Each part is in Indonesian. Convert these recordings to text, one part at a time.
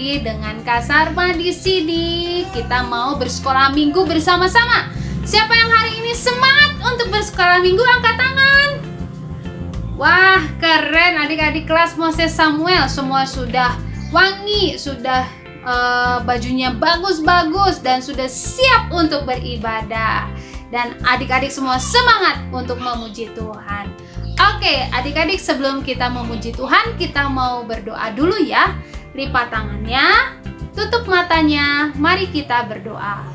lagi dengan Kak Sarma di sini. Kita mau bersekolah minggu bersama-sama. Siapa yang hari ini semangat untuk bersekolah minggu, angkat tangan. Wah, keren adik-adik kelas Moses Samuel. Semua sudah wangi, sudah bajunya bagus-bagus dan sudah siap untuk beribadah. Dan adik-adik semua semangat untuk memuji Tuhan. Oke, adik-adik, sebelum kita memuji Tuhan, kita mau berdoa dulu ya. Lipat tangannya, tutup matanya, mari kita berdoa.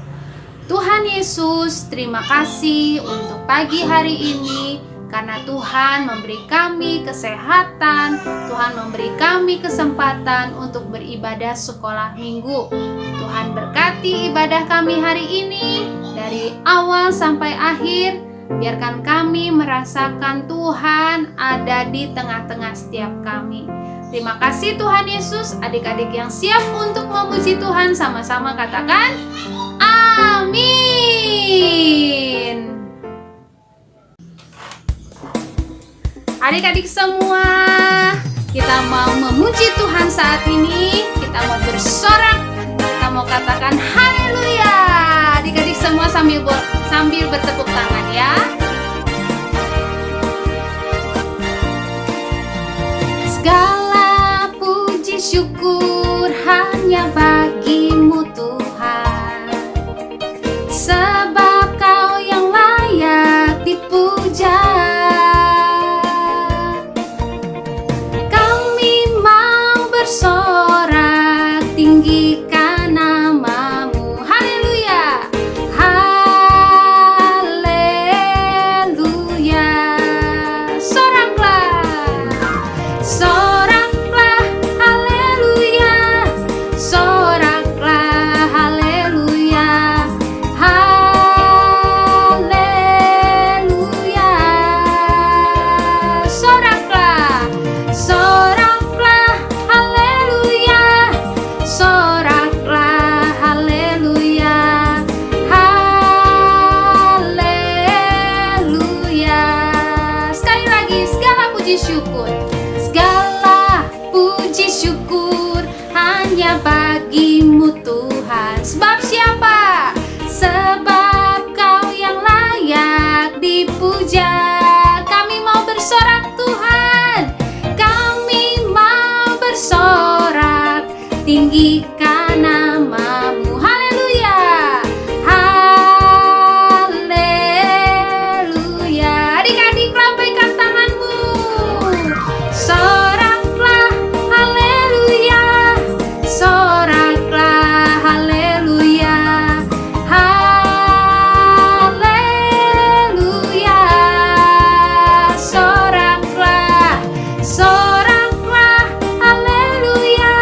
Tuhan Yesus, terima kasih untuk pagi hari ini, karena Tuhan memberi kami kesehatan, Tuhan memberi kami kesempatan untuk beribadah sekolah minggu. Tuhan berkati ibadah kami hari ini, dari awal sampai akhir. Biarkan kami merasakan Tuhan ada di tengah-tengah setiap kami. Terima kasih Tuhan Yesus. Adik-adik yang siap untuk memuji Tuhan, sama-sama katakan amin. Adik-adik semua, kita mau memuji Tuhan saat ini. Kita mau bersorak, kita mau katakan haleluya. Adik-adik semua sambil bertepuk tangan ya. Segala puji syukur hanya bagimu Tuhan, sebab Kau yang layak dipuja. Kami mau bersorak, tinggikan namamu. Haleluya, haleluya. Soraklah, soraklah, haleluya. Soraklah, haleluya. Haleluya. Soraklah, soraklah, haleluya. Soraklah, haleluya. Haleluya. Sekali lagi, segala puji syukur, segala puji syukur hanya bagimu Tuhan. Sebab siapa? Sebab Kau yang layak dipuja. Kami mau bersorak Tuhan, kami mau bersorak, tinggikan namamu. Haleluya, haleluya. Adik-adik, lambaikan tanganmu. Soraklah, haleluya. Soraklah, haleluya. Haleluya. Soraklah, soraklah, haleluya.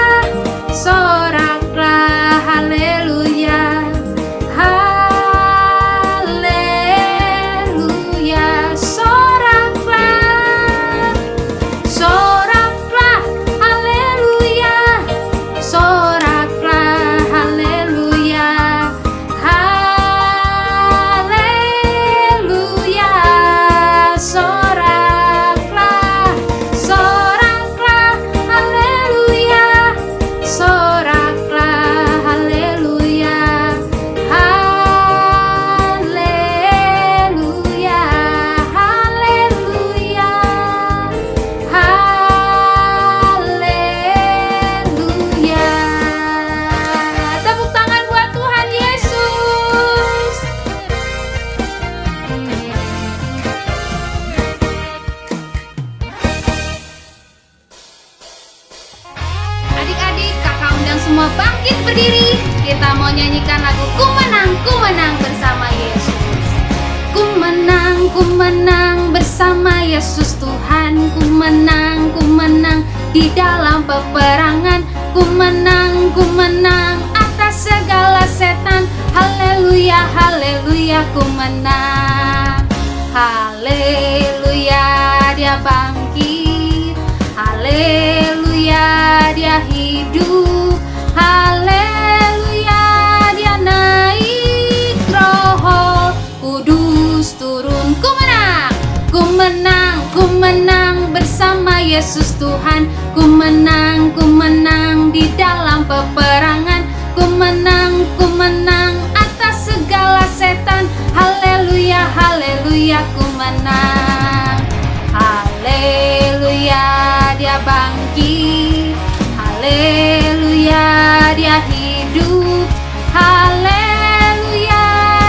Soraklah, haleluya. Haleluya. Soraklah, soraklah, haleluya. Soraklah, haleluya. Haleluya. Soraklah, soraklah, haleluya. Soraklah, haleluya. Haleluya. Haleluya. Haleluya. Tepuk tangan buat Tuhan Yesus. Adik-adik, kakak undang semua bangkit berdiri. Kita mau nyanyikan lagu Ku menang bersama Yesus. Ku menang bersama Yesus Tuhan. Ku menang di dalam peperangan. Ku menang atas segala setan. Haleluya, haleluya, ku menang. Haleluya, Dia bangkit. Haleluya, Dia hidup. Haleluya, Dia naik. Roh Kudus turun. Ku menang bersama Yesus. Yesus Tuhan. Ku menang di dalam peperangan. Ku menang atas segala setan. Haleluya, haleluya, ku menang. Haleluya, dia bangkit. Haleluya, dia hidup. Haleluya,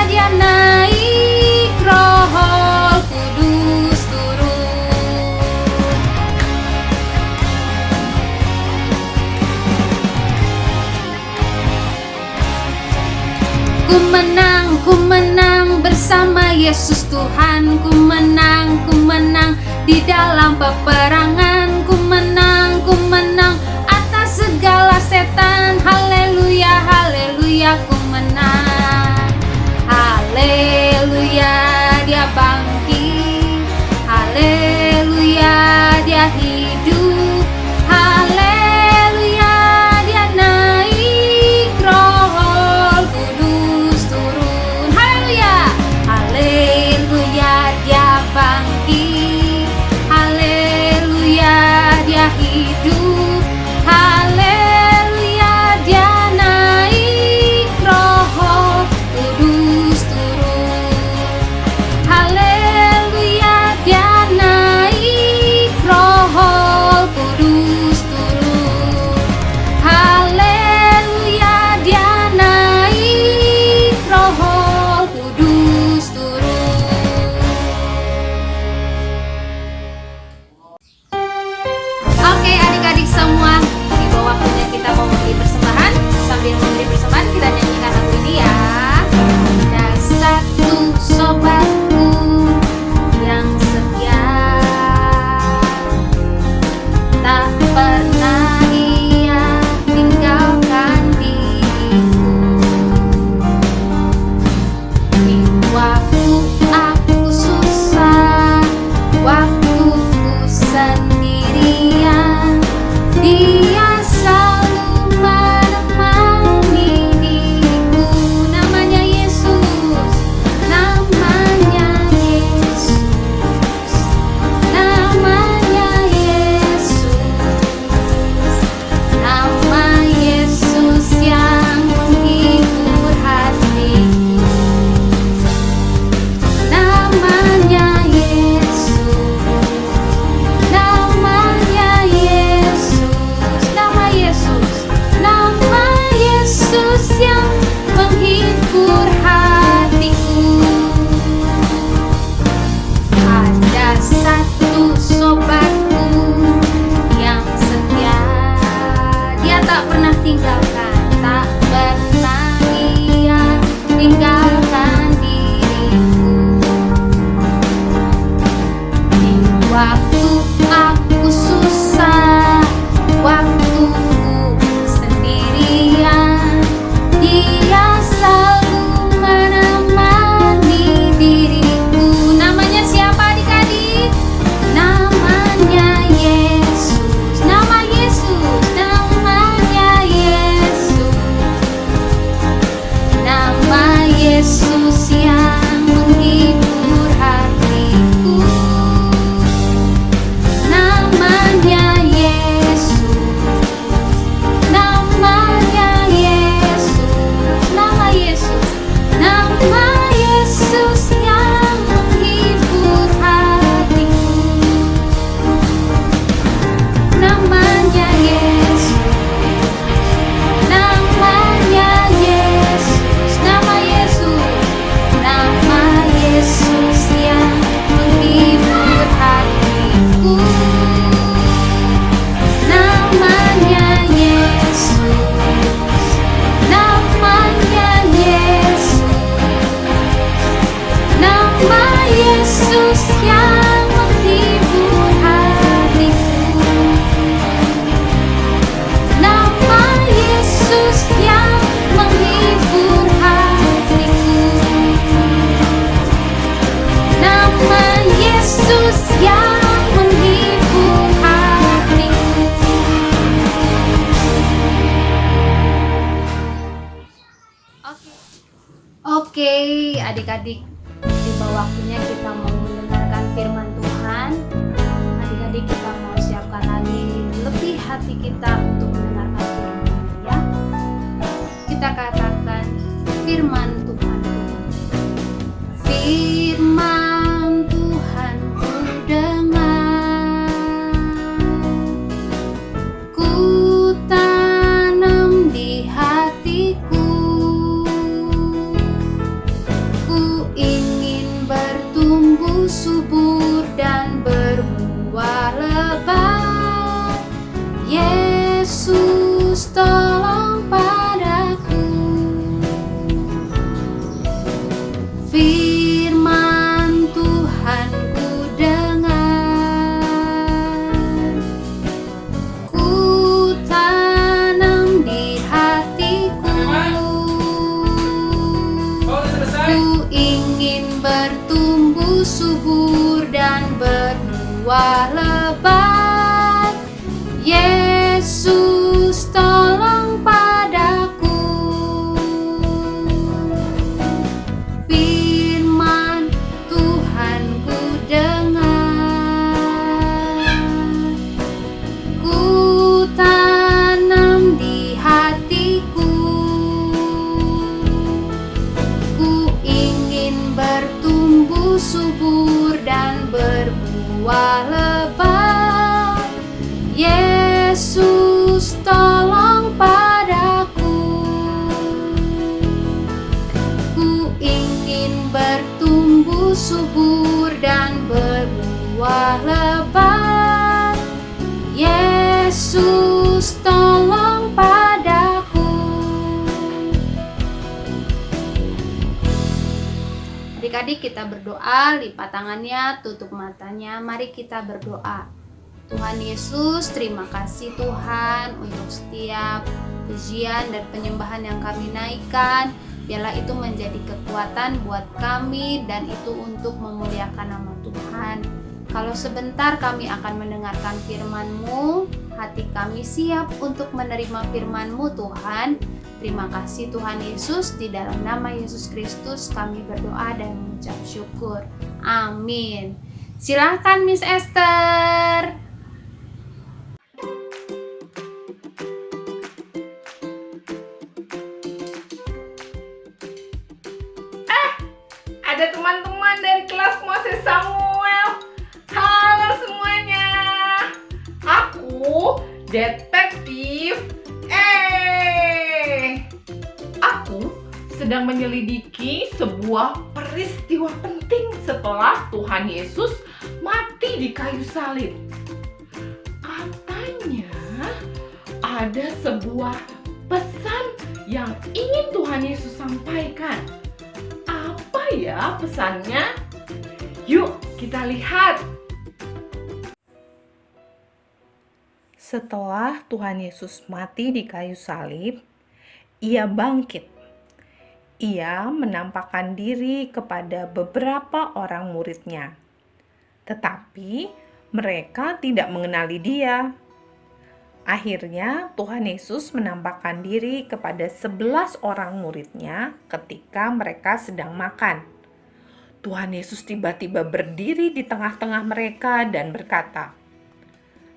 dia naik. Roh Kudus turun. Ku menang bersama Yesus Tuhan. Ku menang di dalam peperangan. Ku menang atas segala setan. Haleluya, haleluya, ku menang. Haleluya, dia bangkit. Haleluya, dia hidup. Haleluya, dia naik. Roh Kudus turun. Haleluya, haleluya, dia bangkit. Haleluya, dia hidup. Haleluya, dia naik. Roh Kudus turun. Haleluya, dia naik. Roh Kudus turun. Haleluya, dia naik. Roh Kudus turun. Oke, adik-adik semua, di bawah waktunya kita mau memberi persembahan. Sambil memberi persembahan, kita nyanyikan lagu ini ya. Ada satu sobatku yang setia, tak pernah ia tinggalkan diriku. Di waktu aku susah, waktu ku sendirian, dia selalu menemani diriku. Namanya Yesus, namanya Yesus, namanya Yesus, nama Yesus yang menghibur hatiku. Namanya Yesus, namanya Yesus, nama Yesus, nama Yesus yang menghibur hatiku. Ada satu sobatku yang setia, dia tak pernah tinggalkan, tak pernah ia tinggalkan diriku. Di waktu aku susah, waktu ku sendirian, dia selalu menemani diriku. Namanya siapa adik-adik? Namanya Yesus, nama Yesus, namanya Yesus, nama Yesus yang menghibur hatiku. Namanya Yesus, namanya Yesus, nama Yesus, nama Yesus yang menghibur hatiku. Namanya Yesus, namanya Yesus, nama Yesus, nama Yesus yang menghibur hatiku. Namanya Yesus, namanya Yesus, nama Yesus yang menghibur hatiku. Nama Yesus yang menghibur hatiku. Nama Yesus yang menghibur hatiku. Oke, adik-adik, tiba waktunya kita mau mendengarkan firman Tuhan. Adik-adik, kita mau siapkan hati kita untuk mendengarkan firman ya. Kita katakan firman Tuhan. Firman Tuhan ku dengar, ku tanam di hatiku, ku ingin bertumbuh subur dan berbuah lebat. Yesus tolong padaku. Firman Tuhan ku dengar, ku tanam di hatiku, ku ingin bertumbuh subur dan berbuah lebat. Yesus tolong padaku. Firman Tuhan ku dengar, ku tanam di hatiku, ku ingin bertumbuh subur dan berbuah lebat. Yesus tolong padaku. Ku ingin bertumbuh subur dan berbuah lebat. Yesus tolong padaku. Adik-adik, kita berdoa, lipat tangannya, tutup matanya. Mari kita berdoa. Tuhan Yesus, terima kasih Tuhan untuk setiap pujian dan penyembahan yang kami naikkan. Biarlah itu menjadi kekuatan buat kami dan itu untuk memuliakan nama Tuhan. Kalau sebentar kami akan mendengarkan firman-Mu, hati kami siap untuk menerima firman-Mu Tuhan. Terima kasih Tuhan Yesus, di dalam nama Yesus Kristus kami berdoa dan mengucap syukur. Amin. Silahkan Miss Esther. Ada teman-teman dari kelas Moses Samuel. Halo semuanya. Aku detektif Aku sedang menyelidiki sebuah peristiwa penting setelah Tuhan Yesus mati di kayu salib. Katanya ada sebuah pesan yang ingin Tuhan Yesus sampaikan. Apa ya pesannya? Yuk kita lihat. Setelah Tuhan Yesus mati di kayu salib, Ia bangkit. Ia menampakkan diri kepada beberapa orang murid-Nya. Tetapi mereka tidak mengenali Dia. Akhirnya Tuhan Yesus menampakkan diri kepada 11 orang murid-Nya ketika mereka sedang makan. Tuhan Yesus tiba-tiba berdiri di tengah-tengah mereka dan berkata,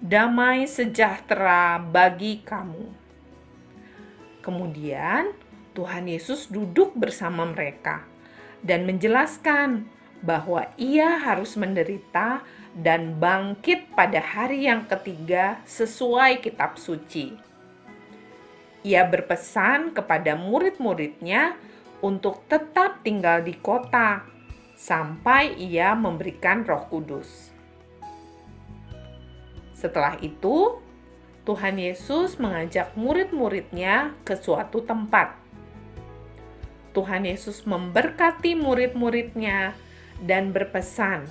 "Damai sejahtera bagi kamu." Kemudian Tuhan Yesus duduk bersama mereka dan menjelaskan bahwa Ia harus menderita dan bangkit pada hari yang ketiga sesuai kitab suci. Ia berpesan kepada murid-murid-Nya untuk tetap tinggal di kota sampai Ia memberikan Roh Kudus. Setelah itu, Tuhan Yesus mengajak murid-murid-Nya ke suatu tempat. Tuhan Yesus memberkati murid-murid-Nya dan berpesan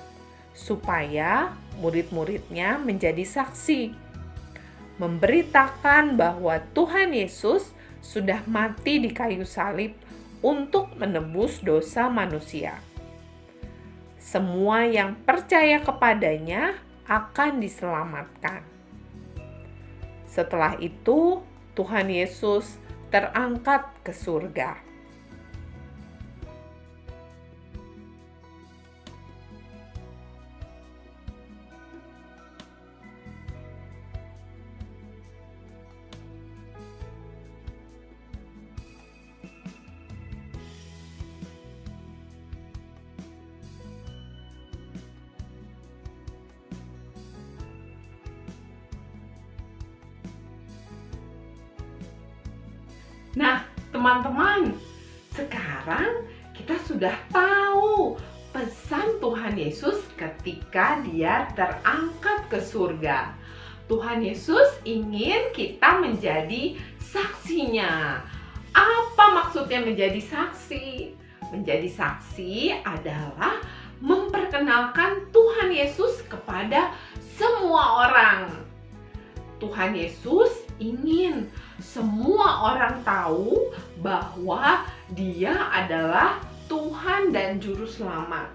supaya murid-murid-Nya menjadi saksi, memberitakan bahwa Tuhan Yesus sudah mati di kayu salib untuk menebus dosa manusia. Semua yang percaya kepadanya akan diselamatkan. Setelah itu, Tuhan Yesus terangkat ke surga. Nah, teman-teman, sekarang kita sudah tahu pesan Tuhan Yesus ketika Dia terangkat ke surga. Tuhan Yesus ingin kita menjadi saksinya. Apa maksudnya menjadi saksi? Menjadi saksi adalah memperkenalkan Tuhan Yesus kepada semua orang. Tuhan Yesus ingin semua orang tahu bahwa Dia adalah Tuhan dan Juru Selamat.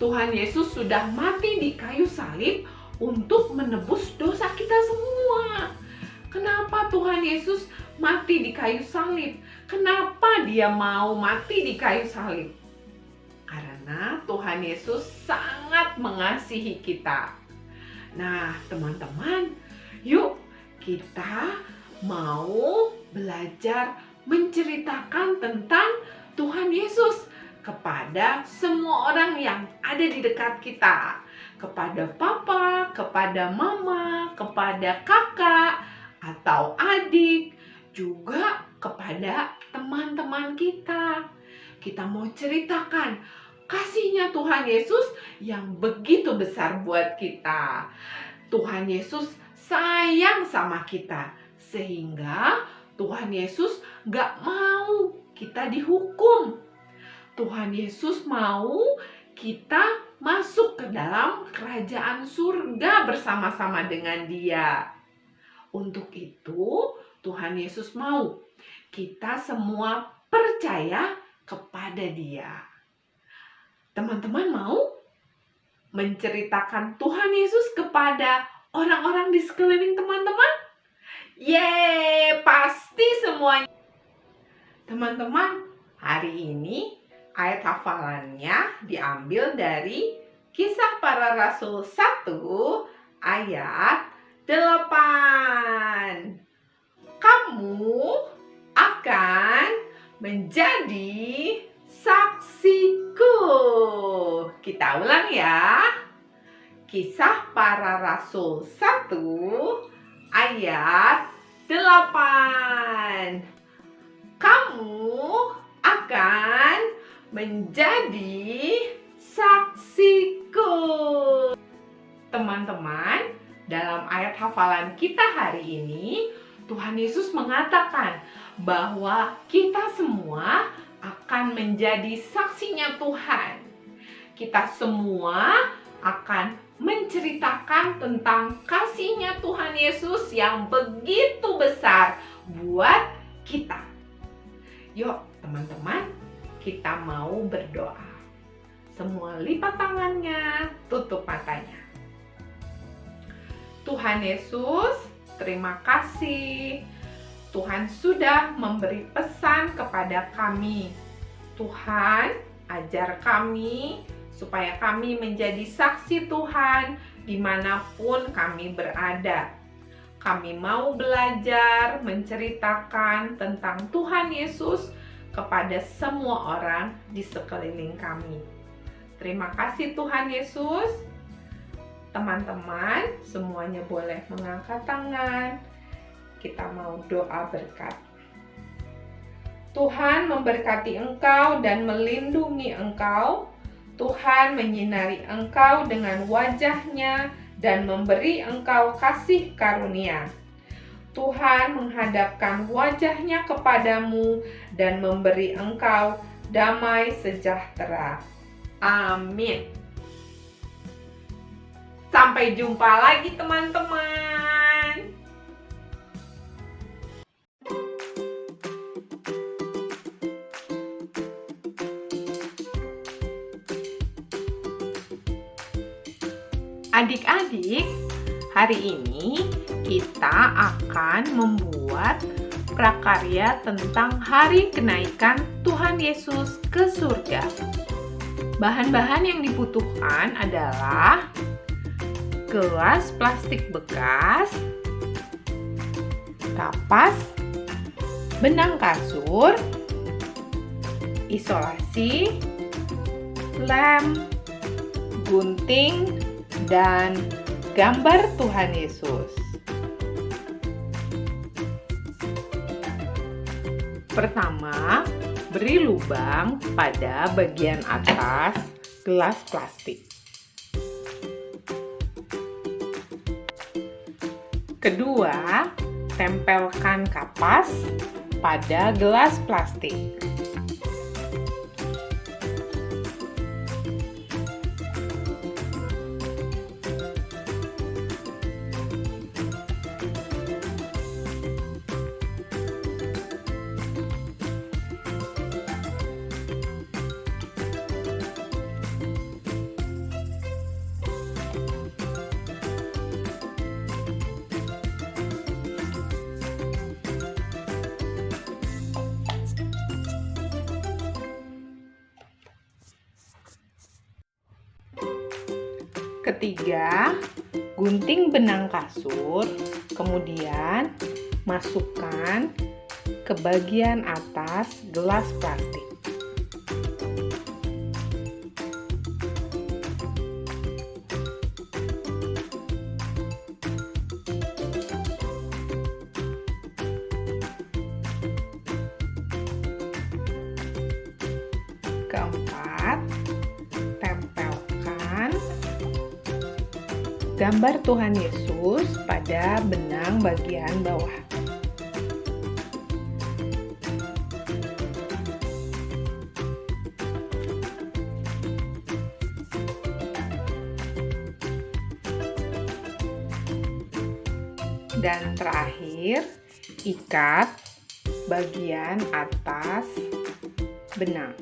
Tuhan Yesus sudah mati di kayu salib untuk menebus dosa kita semua. Kenapa Tuhan Yesus mati di kayu salib? Kenapa Dia mau mati di kayu salib? Karena Tuhan Yesus sangat mengasihi kita. Nah, teman-teman, yuk kita mau belajar menceritakan tentang Tuhan Yesus kepada semua orang yang ada di dekat kita. Kepada papa, kepada mama, kepada kakak, atau adik, juga kepada teman-teman kita. Kita mau ceritakan kasihnya Tuhan Yesus yang begitu besar buat kita. Tuhan Yesus sayang sama kita, sehingga Tuhan Yesus gak mau kita dihukum. Tuhan Yesus mau kita masuk ke dalam kerajaan surga bersama-sama dengan Dia. Untuk itu, Tuhan Yesus mau kita semua percaya kepada Dia. Teman-teman mau menceritakan Tuhan Yesus kepada orang-orang di sekeliling teman-teman? Yeay, pasti semuanya. Teman-teman, hari ini ayat hafalannya diambil dari Kisah Para Rasul 1 ayat 8. Kamu akan menjadi saksiku. Kita ulang ya. Kisah Para Rasul 1 ayat 8. Kamu akan menjadi saksiku. Teman-teman, dalam ayat hafalan kita hari ini, Tuhan Yesus mengatakan bahwa kita semua akan menjadi saksinya Tuhan. Kita semua akan menceritakan tentang kasihnya Tuhan Yesus yang begitu besar buat kita. Yuk, teman-teman, kita mau berdoa. Semua lipat tangannya, tutup matanya. Tuhan Yesus, terima kasih. Tuhan sudah memberi pesan kepada kami. Tuhan, ajar kami supaya kami menjadi saksi Tuhan dimanapun kami berada. Kami mau belajar menceritakan tentang Tuhan Yesus kepada semua orang di sekeliling kami. Terima kasih Tuhan Yesus. Teman-teman, semuanya boleh mengangkat tangan. Kita mau doa berkat. Tuhan memberkati engkau dan melindungi engkau. Tuhan menyinari engkau dengan wajah-Nya dan memberi engkau kasih karunia. Tuhan menghadapkan wajah-Nya kepadamu dan memberi engkau damai sejahtera. Amin. Sampai jumpa lagi teman-teman. Adik-adik, hari ini kita akan membuat prakarya tentang hari kenaikan Tuhan Yesus ke surga. Bahan-bahan yang dibutuhkan adalah gelas plastik bekas, kapas, benang kasur, isolasi, lem, gunting, dan gambar Tuhan Yesus. Pertama, beri lubang pada bagian atas gelas plastik. Kedua, tempelkan kapas pada gelas plastik. Ketiga, gunting benang kasur, kemudian masukkan ke bagian atas gelas plastik. Keempat, tempelkan gambar Tuhan Yesus pada benang bagian bawah. Dan terakhir, ikat bagian atas benang.